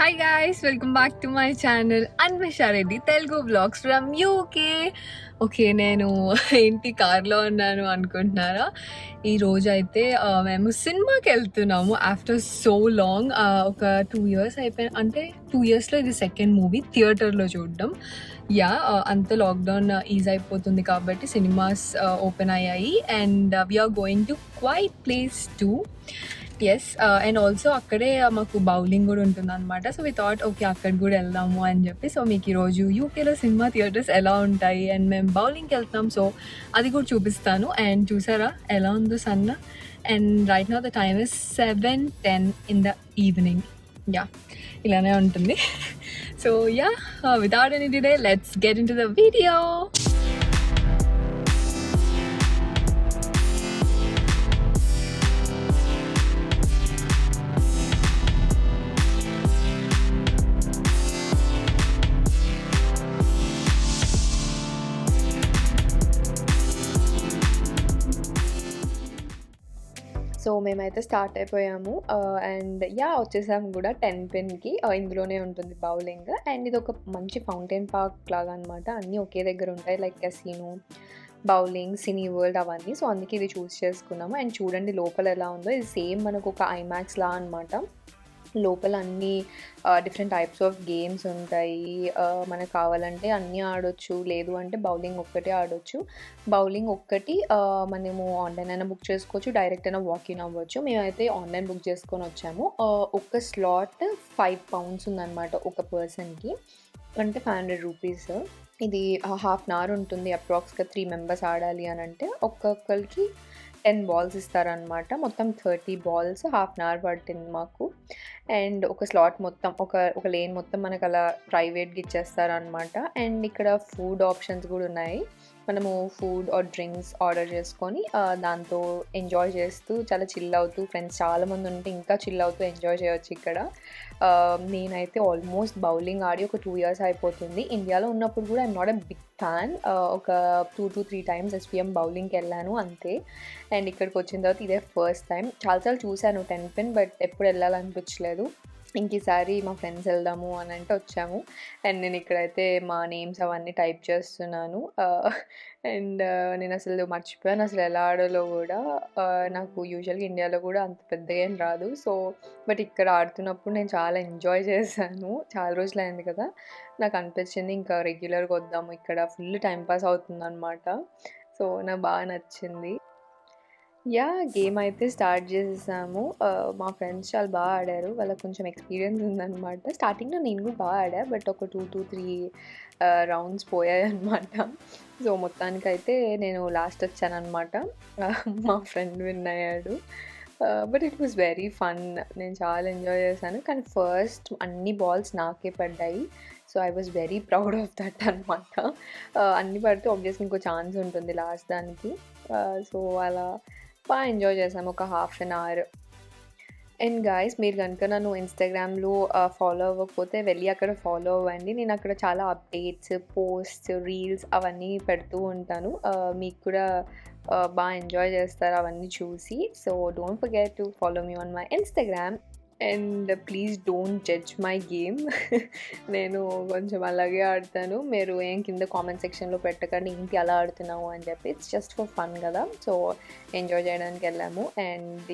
Hi guys, welcome back to my channel Anvisha Reddy Telugu vlogs from UK. Okay, నేను ఏంటి కార్లో ఉన్నాను అనుకుంటున్నారా? ఈ రోజు అయితే మేము సినిమాకి వెళ్తున్నాము ఆఫ్టర్ సో లాంగ్. ఒక 2 years అయిపోయి, అంటే 2 yearsలో ఇది సెకండ్ మూవీ థియేటర్లో చూడడం. అంత లాక్డౌన్ ఈజ్ అయిపోతుంది కాబట్టి సినిమాస్ ఓపెన్ అయ్యాయి and we are going to quiet place too. Yes, and also అక్కడే మాకు బౌలింగ్ కూడా ఉంటుంది అనమాట. సో వి థాట్ ఓకే అక్కడికి కూడా వెళ్దాము అని చెప్పి. సో మీకు ఈరోజు యూకేలో సినిమా థియేటర్స్ ఎలా ఉంటాయి అండ్ మేము బౌలింగ్కి వెళ్తున్నాం, సో అది కూడా చూపిస్తాను. అండ్ చూసారా ఎలా ఉందో సన్న. And right now the time is 7:10 in the evening. ఇలానే ఉంటుంది. So without any delay let's get in to the video. So మేమైతే స్టార్ట్ అయిపోయాము అండ్ వచ్చేసాము కూడా 10 పిన్కి. ఇందులోనే ఉంటుంది బౌలింగ్ అండ్ ఇది ఒక మంచి ఫౌంటైన్ పార్క్ లాగా అనమాట. అన్నీ ఒకే దగ్గర ఉంటాయి, లైక్ కెసినో, బౌలింగ్, సినీ వరల్డ్ అవన్నీ. సో అందుకే ఇది చూస్ చేసుకున్నాము. అండ్ చూడండి లోపల ఎలా ఉందో, ఇది సేమ్ మనకు ఒక ఐమాక్స్ లా అనమాట. లోపల అన్నీ డిఫరెంట్ టైప్స్ ఆఫ్ గేమ్స్ ఉంటాయి. మనకు కావాలంటే అన్నీ ఆడొచ్చు, లేదు అంటే బౌలింగ్ ఒక్కటే ఆడొచ్చు. బౌలింగ్ ఒక్కటి మనము ఆన్లైన్ అయినా బుక్ చేసుకోవచ్చు, డైరెక్ట్ అయినా వాకిన్ అవ్వచ్చు. మేమైతే ఆన్లైన్ బుక్ చేసుకొని వచ్చాము. ఒక స్లాట్ £5 ఉందన్నమాట ఒక పర్సన్కి, అంటే 500 రూపీస్. ఇది హాఫ్ అన్ అవర్ ఉంటుంది. అప్రాక్స్గా 3 మెంబర్స్ ఆడాలి అని అంటే ఒక్కొక్కరికి 10 balls ఇస్తారనమాట. మొత్తం 30 balls, హాఫ్ అన్ అవర్ పట్టింది మాకు. అండ్ ఒక స్లాట్ మొత్తం ఒక లేన్ మొత్తం మనకు అలా ప్రైవేట్గా ఇచ్చేస్తారనమాట. అండ్ ఇక్కడ ఫుడ్ ఆప్షన్స్ కూడా ఉన్నాయి. మనము ఫుడ్ ఆర్ డ్రింక్స్ ఆర్డర్ చేసుకొని దాంతో ఎంజాయ్ చేస్తూ చాలా చిల్ అవుతూ, ఫ్రెండ్స్ చాలామంది ఉంటే ఇంకా చిల్ అవుతూ ఎంజాయ్ చేయొచ్చు ఇక్కడ. నేనైతే ఆల్మోస్ట్ బౌలింగ్ ఆడి ఒక 2 years అయిపోతుంది. ఇండియాలో ఉన్నప్పుడు కూడా I'm not a big fan. ఒక 2 to 3 times SPM బౌలింగ్కి వెళ్ళాను అంతే. అండ్ ఇక్కడికి వచ్చిన తర్వాత ఇదే ఫస్ట్ టైం. చాలాసార్లు చూశాను 10 పిన్, బట్ ఎప్పుడు వెళ్ళాలనిపించలేదు. ఇంకీసారి మా ఫ్రెండ్స్ వెళ్దాము అని అంటే వచ్చాము. అండ్ నేను ఇక్కడైతే మా నేమ్స్ అవన్నీ టైప్ చేస్తున్నాను. అండ్ నేను అసలు మర్చిపోయాను అసలు ఎలా ఆడాలో కూడా. నాకు యూజువల్గా ఇండియాలో కూడా అంత పెద్దగా ఏం రాదు. సో బట్ ఇక్కడ ఆడుతున్నప్పుడు నేను చాలా ఎంజాయ్ చేశాను. చాలా రోజులు అయింది కదా, నాకు అనిపించింది ఇంకా రెగ్యులర్గా వద్దాము, ఇక్కడ ఫుల్ టైంపాస్ అవుతుంది అనమాట. సో నాకు బాగా నచ్చింది. గేమ్ అయితే స్టార్ట్ చేసేసాము. మా ఫ్రెండ్స్ చాలా బాగా ఆడారు, వాళ్ళకి కొంచెం ఎక్స్పీరియన్స్ ఉందన్నమాట. స్టార్టింగ్లో నేను కూడా బాగా ఆడా, బట్ ఒక 2 to 3 రౌండ్స్ పోయాయి అనమాట. సో మొత్తానికైతే నేను లాస్ట్ వచ్చానమాట. మా ఫ్రెండ్ విన్ అయ్యాడు. But it was very fun. నేను చాలా ఎంజాయ్ చేశాను. కానీ ఫస్ట్ అన్ని బాల్స్ నాకే పడ్డాయి. So I was very proud of that అనమాట. అన్ని పడితే ఆబ్వియస్లీ ఇంకో ఛాన్స్ ఉంటుంది లాస్ట్ దానికి. సో అలా బాగా ఎంజాయ్ చేసాము ఒక half an hour. And guys, మీరు కనుక నన్ను ఇన్స్టాగ్రామ్లో ఫాలో అవ్వకపోతే వెళ్ళి అక్కడ ఫాలో అవ్వండి. నేను అక్కడ చాలా అప్డేట్స్, పోస్ట్స్, రీల్స్ అవన్నీ పెడుతూ ఉంటాను. మీకు కూడా బాగా ఎంజాయ్ చేస్తారు అవన్నీ చూసి. So don't forget to follow me on my Instagram. And please don't judge my game. నేను కొంచెం అలాగే ఆడతాను. మీరు ఏం కింద కామెంట్ సెక్షన్లో పెట్టకండి ఏంటి అలా ఆడుతున్నావు అని చెప్పి. ఇట్స్ జస్ట్ ఫర్ ఫన్ కదా. సో ఎంజాయ్ చేయడానికి వెళ్ళాము. అండ్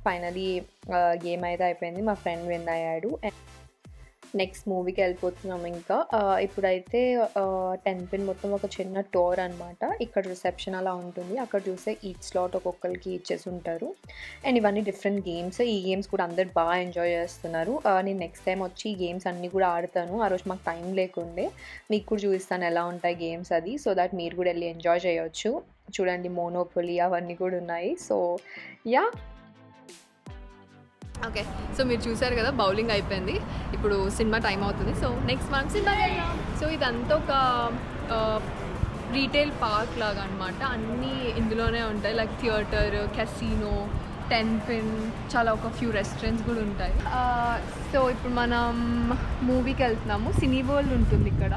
ఫైనలీ గేమ్ అయితే అయిపోయింది. మా ఫ్రెండ్ విన్ అయ్యాడు. నెక్స్ట్ మూవీకి వెళ్ళిపోతున్నాము. ఇంకా ఇప్పుడైతే 10 పిన్ మొత్తం ఒక చిన్న టూర్ అనమాట. ఇక్కడ రిసెప్షన్ అలా ఉంటుంది. అక్కడ చూస్తే ఈచ్ స్లాట్ ఒక్కొక్కరికి ఇచ్చేసి ఉంటారు. అండ్ ఇవన్నీ డిఫరెంట్ గేమ్స్. ఈ గేమ్స్ కూడా అందరు బాగా ఎంజాయ్ చేస్తున్నారు. నేను నెక్స్ట్ టైం వచ్చి ఈ గేమ్స్ అన్నీ కూడా ఆడతాను. ఆ రోజు మాకు టైం లేకుండే. మీకు కూడా చూపిస్తాను ఎలా ఉంటాయి గేమ్స్ అది, సో దట్ మీరు కూడా వెళ్ళి ఎంజాయ్ చేయొచ్చు. చూడండి మోనోపోలీ అవన్నీ కూడా ఉన్నాయి. సో ఓకే, సో మీరు చూసారు కదా బౌలింగ్ అయిపోయింది. ఇప్పుడు సినిమా టైం అవుతుంది. సో నెక్స్ట్ మనం సినిమా వెళ్దాం. సో ఇదంతా ఒక రీటైల్ పార్క్ లాగా అనమాట. అన్నీ ఇందులోనే ఉంటాయి, లైక్ థియేటర్, కెసినో, 10 పిన్, చాలా ఒక ఫ్యూ రెస్టారెంట్స్ కూడా ఉంటాయి. సో ఇప్పుడు మనం మూవీకి వెళ్తున్నాము. సినీ వరల్డ్ ఉంటుంది ఇక్కడ.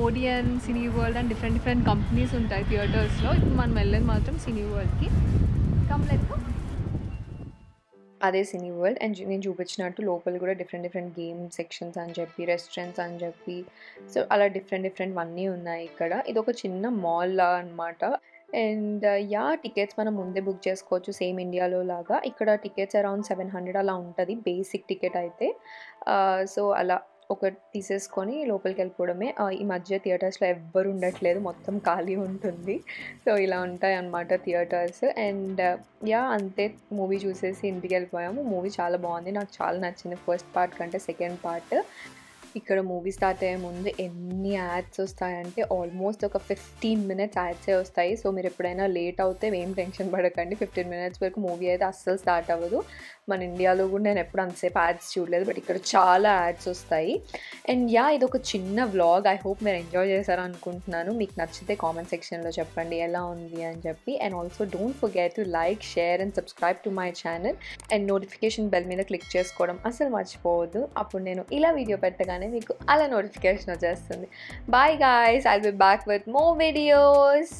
Odeon, cine world and different companies ఉంటాయి థియేటర్స్లో. ఇప్పుడు మనం వెళ్ళేది మాత్రం సినీ వరల్డ్కి. Come let's go. అదే సినీ వరల్డ్. అండ్ నేను చూపించినట్టు లోపల కూడా డిఫరెంట్ గేమ్ సెక్షన్స్ అని చెప్పి, రెస్టారెంట్స్ అని చెప్పి, సో అలా డిఫరెంట్‌వన్నీ ఉన్నాయి ఇక్కడ. ఇదొక చిన్న మాల్‌లా అనమాట. And yeah! టికెట్స్ మనం ముందే బుక్ చేసుకోవచ్చు సేమ్ ఇండియాలో లాగా. ఇక్కడ టికెట్స్ అరౌండ్ 700 అలా ఉంటది బేసిక్ టికెట్ అయితే. సో అలా ఒకటి తీసేసుకొని లోపలికెళ్ళిపోవడమే. ఈ మధ్య థియేటర్స్‌లో ఎవ్వరు ఉండట్లేదు. మొత్తం ఖాళీ ఉంటుంది. సో ఇలా ఉంటాయన్నమాట థియేటర్స్. And yeah! అంతే మూవీ చూసేసి ఇంటికెళ్ళిపోయాము. మూవీ చాలా బావుంది. నాకు చాలా నచ్చింది ఫస్ట్ పార్ట్ కంటే సెకండ్ పార్ట్. ఇక్కడ మూవీ స్టార్ట్ అయ్యే ముందు ఎన్ని యాడ్స్ వస్తాయంటే ఆల్మోస్ట్ ఒక 15 మినిట్స్ యాడ్సే వస్తాయి. సో మీరెప్పుడైనా లేట్ అవుతే ఏం టెన్షన్ పడకండి. 15 మినిట్స్ వరకు మూవీ అయితే అస్సలు స్టార్ట్ అవ్వదు. మన ఇండియాలో కూడా నేను ఎప్పుడు అంతసేపు యాడ్స్ చూడలేదు. బట్ ఇక్కడ చాలా యాడ్స్ వస్తాయి. And yeah! ఇదొక చిన్న వ్లాగ్. ఐ హోప్ మీరు ఎంజాయ్ చేశారనుకుంటున్నాను. మీకు నచ్చితే కామెంట్ సెక్షన్‌లో చెప్పండి ఎలా ఉంది అని చెప్పి. And also don't forget to like, share and subscribe to my channel. And notification bell మీద క్లిక్ చేసుకోవడం అసలు మర్చిపోవద్దు. అప్పుడు నేను ఇలా వీడియో పెట్టగానే మీకు అలా నోటిఫికేషన్ వచ్చేస్తుంది. Bye guys, I'll be back with more videos.